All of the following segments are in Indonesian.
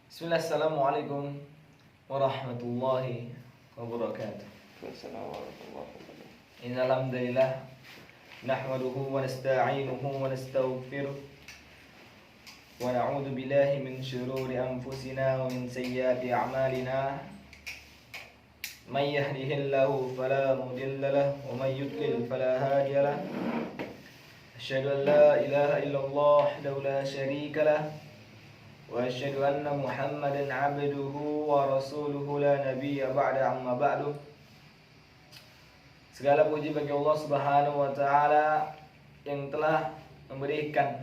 Bismillah, assalamualaikum warahmatullahi wabarakatuh. Innal hamdalillah nahmaduhu wa nasta'inuhu wa nastaghfiruh wa na'udzu billahi min shururi anfusina wa min sayyiati a'malina. May yahdihillahu fala mudilla lahu wa may yudlil fala hadiya lahu. Asyhadu an la ilaha illallah wahdahu la syarika lahu wa asyhadu anna Muhammadan 'abduhu wa rasuluhu la nabiyya ba'da, amma ba'du. Segala puji bagi Allah Subhanahu wa taala yang telah memberikan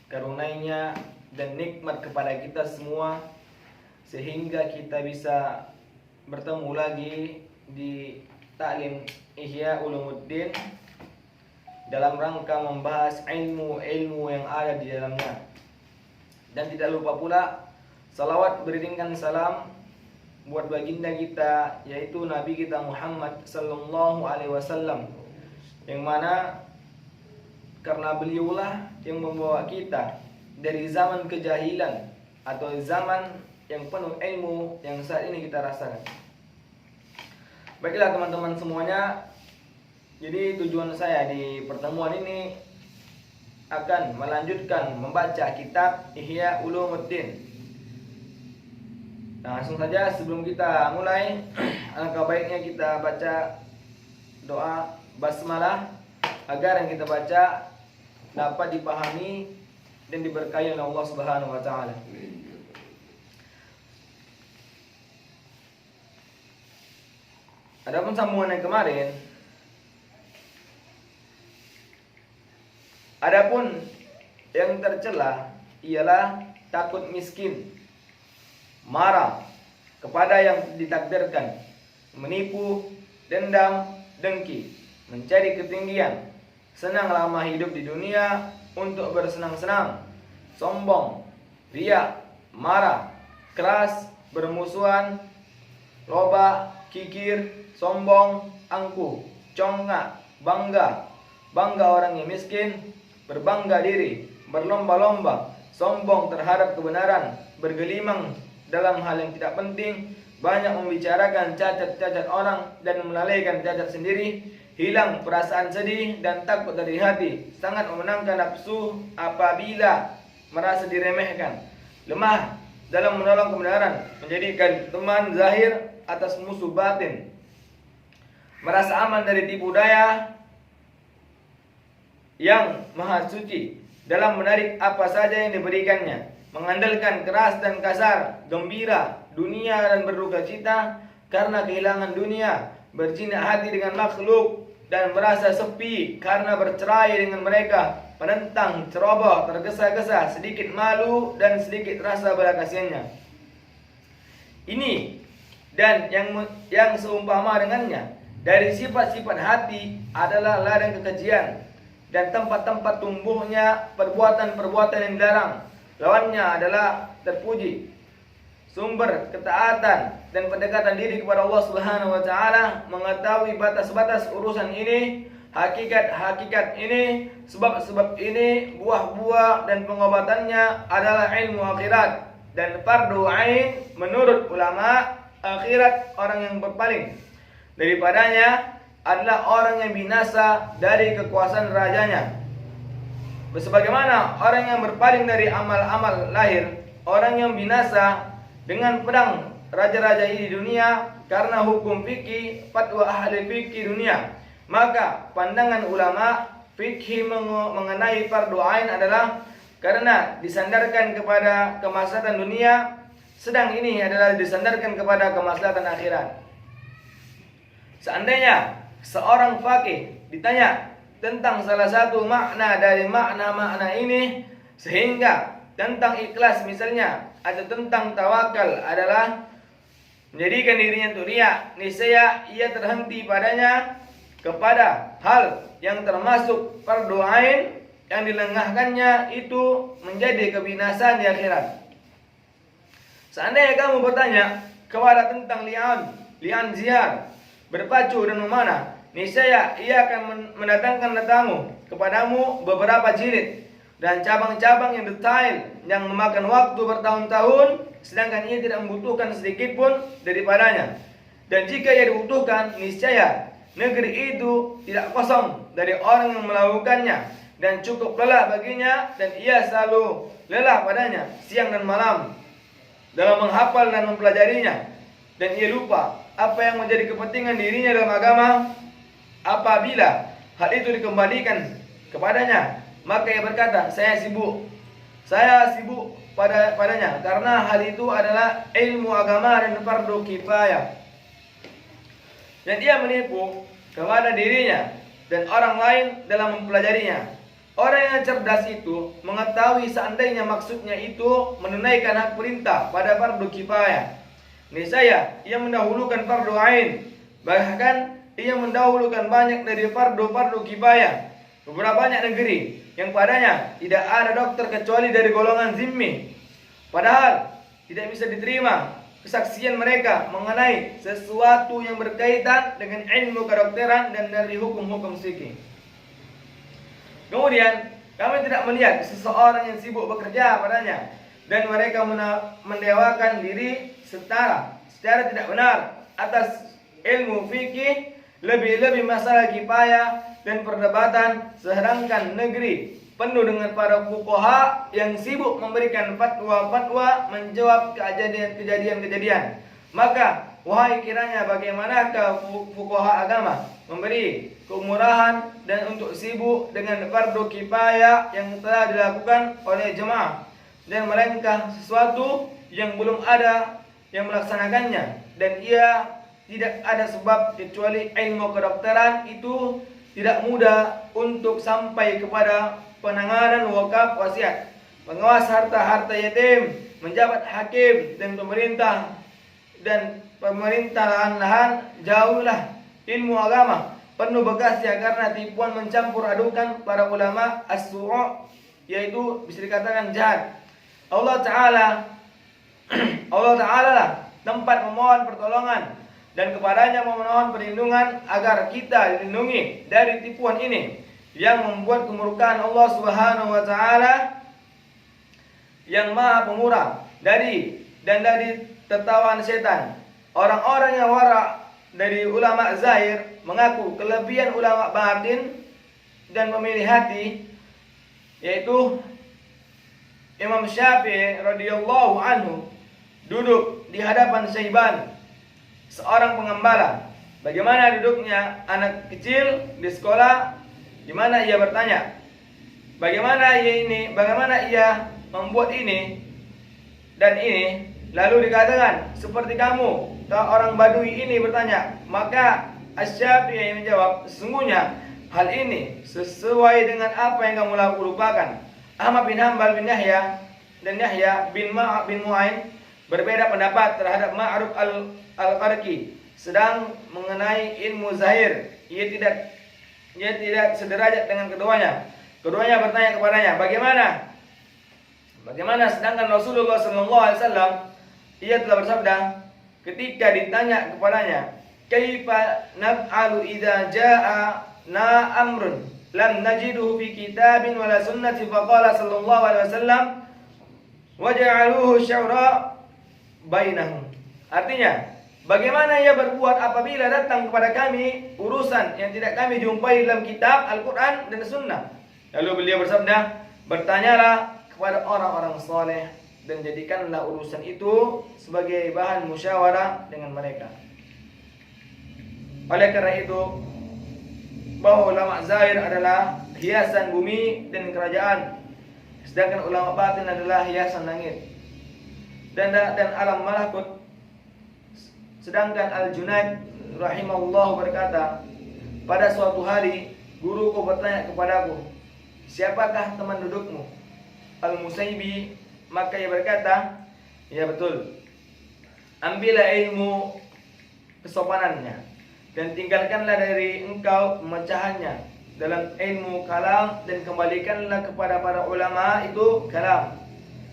karunia-Nya dan nikmat kepada kita semua sehingga kita bisa bertemu lagi di Taklim Ihya Ulumuddin dalam rangka membahas ilmu-ilmu yang ada di dalamnya. Dan tidak lupa pula salawat beriringkan salam buat baginda kita, yaitu Nabi kita Muhammad sallallahu alaihi wasallam, yang mana karena beliaulah yang membawa kita dari zaman kejahilan atau zaman yang penuh ilmu yang saat ini kita rasakan. Baiklah teman-teman semuanya, jadi tujuan saya di pertemuan ini akan melanjutkan membaca kitab Ihya Ulumuddin. Nah, langsung saja sebelum kita mulai, alangkah baiknya kita baca doa basmalah agar yang kita baca dapat dipahami dan diberkahi oleh Allah Subhanahu wa taala. Adapun sambungan yang kemarin, adapun yang tercela ialah takut miskin, marah kepada yang ditakdirkan, menipu, dendam, dengki, mencari ketinggian, senang lama hidup di dunia untuk bersenang-senang, sombong, riya, marah, keras, bermusuhan, loba, kikir, sombong, angkuh, congak, bangga orang yang miskin, berbangga diri, berlomba-lomba, sombong terhadap kebenaran, bergelimang dalam hal yang tidak penting, banyak membicarakan cacat-cacat orang dan melalaikan cacat sendiri, hilang perasaan sedih dan takut dari hati, sangat memenangkan nafsu apabila merasa diremehkan, lemah dalam menolong kebenaran, menjadikan teman zahir atas musuh batin, merasa aman dari tipu daya yang maha suci dalam menarik apa saja yang diberikannya, mengandalkan keras dan kasar, gembira dunia dan berduka cita karena kehilangan dunia, berjinak hati dengan makhluk dan merasa sepi karena bercerai dengan mereka, penentang, ceroboh, tergesa-gesa, sedikit malu dan sedikit rasa belas kasihannya. Ini dan yang seumpama dengannya dari sifat-sifat hati adalah ladang kekejian dan tempat-tempat tumbuhnya perbuatan-perbuatan yang dilarang. Lawannya adalah terpuji, sumber ketaatan dan pendekatan diri kepada Allah Subhanahu wa taala, mengetahui batas-batas urusan ini, hakikat-hakikat ini, sebab-sebab ini, buah-buah dan pengobatannya adalah ilmu akhirat dan fardu ain menurut ulama akhirat. Orang yang berpaling daripadanya adalah orang yang binasa dari kekuasaan rajanya. Sebagaimana orang yang berpaling dari amal-amal lahir, orang yang binasa dengan pedang raja-raja ini di dunia karena hukum fikih, fatwa ahli fikih dunia. Maka pandangan ulama fikih mengenai fardu ain adalah karena disandarkan kepada kemaslahatan dunia, sedang ini adalah disandarkan kepada kemaslahatan akhirat. Seandainya seorang faqih ditanya tentang salah satu makna dari makna-makna ini, sehingga tentang ikhlas misalnya atau tentang tawakal adalah menjadikan dirinya untuk riya, niscaya ia terhenti padanya kepada hal yang termasuk fardu ain yang dilengahkannya itu menjadi kebinasaan di akhirat. Seandainya kamu bertanya kepada tentang li'an zihar, berpacu dan memanah, niscaya ia akan mendatangkan tamu kepadamu beberapa jilid dan cabang-cabang yang detail yang memakan waktu bertahun-tahun, sedangkan ia tidak membutuhkan sedikit pun daripadanya. Dan jika ia dibutuhkan, niscaya negeri itu tidak kosong dari orang yang melakukannya, dan cukup lelah baginya, dan ia selalu lelah padanya siang dan malam dalam menghafal dan mempelajarinya, dan ia lupa apa yang menjadi kepentingan dirinya dalam agama. Apabila hal itu dikembalikan kepadanya, maka ia berkata, saya sibuk padanya, karena hal itu adalah ilmu agama dan fardu kifayah. Dan ia menipu kepada dirinya dan orang lain dalam mempelajarinya. Orang yang cerdas itu mengetahui seandainya maksudnya itu menunaikan hak perintah pada fardu kifayah, niscaya ia mendahulukan fardu ain, bahkan ia mendahulukan banyak dari fardu kifayah. Beberapa banyak negeri yang padanya tidak ada dokter kecuali dari golongan zimmi, padahal tidak bisa diterima kesaksian mereka mengenai sesuatu yang berkaitan dengan ilmu kedokteran dan dari hukum-hukum fikih. Kemudian kami tidak melihat seseorang yang sibuk bekerja padanya, dan mereka mendewakan diri secara tidak benar atas ilmu fikih, lebih-lebih masalah kifayah dan perdebatan, sedangkan negeri penuh dengan para fuqaha yang sibuk memberikan fatwa-fatwa menjawab kejadian-kejadian. Maka wahai kiranya bagaimanakah fuqaha agama memberi keumurahan dan untuk sibuk dengan fardu kifayah yang telah dilakukan oleh jemaah, dan melainkan sesuatu yang belum ada yang melaksanakannya, dan ia tidak ada sebab kecuali ilmu kedokteran itu tidak mudah untuk sampai kepada penanganan wakaf wasiat, pengawas harta-harta yatim, menjabat hakim dan pemerintahan lahan. Jauhlah ilmu agama penuh bekasnya karena tipuan mencampur adukan para ulama as-su', yaitu bisa dikatakan jahat. Allah Ta'ala lah tempat memohon pertolongan, dan kepadanya memohon perlindungan agar kita dilindungi dari tipuan ini yang membuat kemurkaan Allah Subhanahu wa Ta'ala yang Maha Pemurah dari tertawaan setan. Orang-orang yang wara dari ulama zahir mengaku kelebihan ulama batin dan pemilih hati, yaitu Imam Syafi'i radhiyallahu anhu duduk di hadapan Syaiban, seorang pengembala. Bagaimana duduknya anak kecil di sekolah, di mana ia bertanya, bagaimana ia membuat ini dan ini, lalu dikatakan seperti kamu orang Badui ini bertanya. Maka Asy-Syafi'i menjawab, sesungguhnya hal ini sesuai dengan apa yang kamu lupakan. Ahmad bin Hanbal bin Yahya dan Yahya bin Mu'ain berbeda pendapat terhadap Ma'ruf al-Qarqi, sedang mengenai ilmu zahir ia tidak sederajat dengan keduanya. Keduanya bertanya kepadanya, bagaimana sedangkan Rasulullah SAW ia telah bersabda ketika ditanya kepadanya, kaifa naf'alu idza ja'ana amrun lam najiduhu fi kitabin wala sunnati, faqala sallallahu alaihi wasallam waja'aluhu syawra bainahum. Artinya, bagaimana ia berbuat apabila datang kepada kami urusan yang tidak kami jumpai dalam kitab Al-Quran dan Sunnah. Lalu beliau bersabda, bertanyalah kepada orang-orang soleh dan jadikanlah urusan itu sebagai bahan musyawarah dengan mereka. Oleh karena itu, bahwa ulama zahir adalah hiasan bumi dan kerajaan, sedangkan ulama batin adalah hiasan langit dan alam malakut. Sedangkan Al-Junaid rahimahullah berkata, pada suatu hari guruku bertanya kepadaku, siapakah teman dudukmu? Al-Musaibi, maka ia berkata, ya betul, ambillah ilmu kesopanannya dan tinggalkanlah dari engkau pemecahannya dalam ilmu kalam, dan kembalikanlah kepada para ulama itu kalam.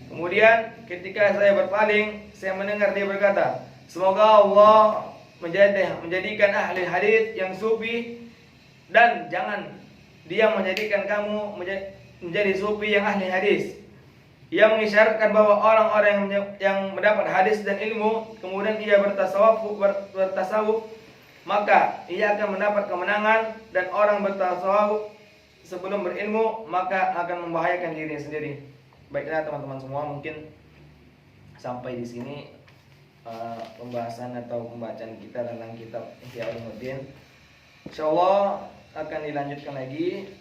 Kemudian ketika saya berpaling, saya mendengar dia berkata, semoga Allah menjadikan ahli hadis yang sufi, dan jangan dia menjadikan kamu menjadi sufi yang ahli hadis. Ia mengisyaratkan bahwa orang-orang yang mendapat hadis dan ilmu kemudian ia bertasawuf, maka ia akan mendapat kemenangan, dan orang bertasawuf sebelum berilmu maka akan membahayakan dirinya sendiri. Baiklah teman-teman semua, mungkin sampai di sini pembahasan atau pembacaan kita tentang kitab Ihya Ulumuddin. Insyaallah akan dilanjutkan lagi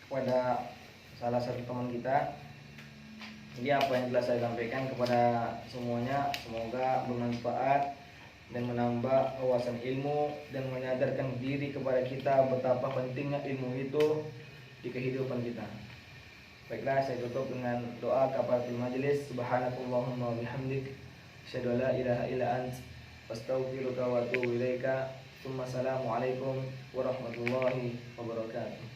kepada salah satu teman kita. Jadi apa yang telah saya sampaikan kepada semuanya semoga bermanfaat dan menambah wawasan ilmu dan menyadarkan diri kepada kita betapa pentingnya ilmu itu di kehidupan kita. Baiklah, saya tutup dengan doa kafaratul majelis. Subhanakallahumma wa bihamdik, asyhadu an la ilaha illa ant, astaghfiruka wa atubu ilaika. Assalamualaikum warahmatullahi wabarakatuh.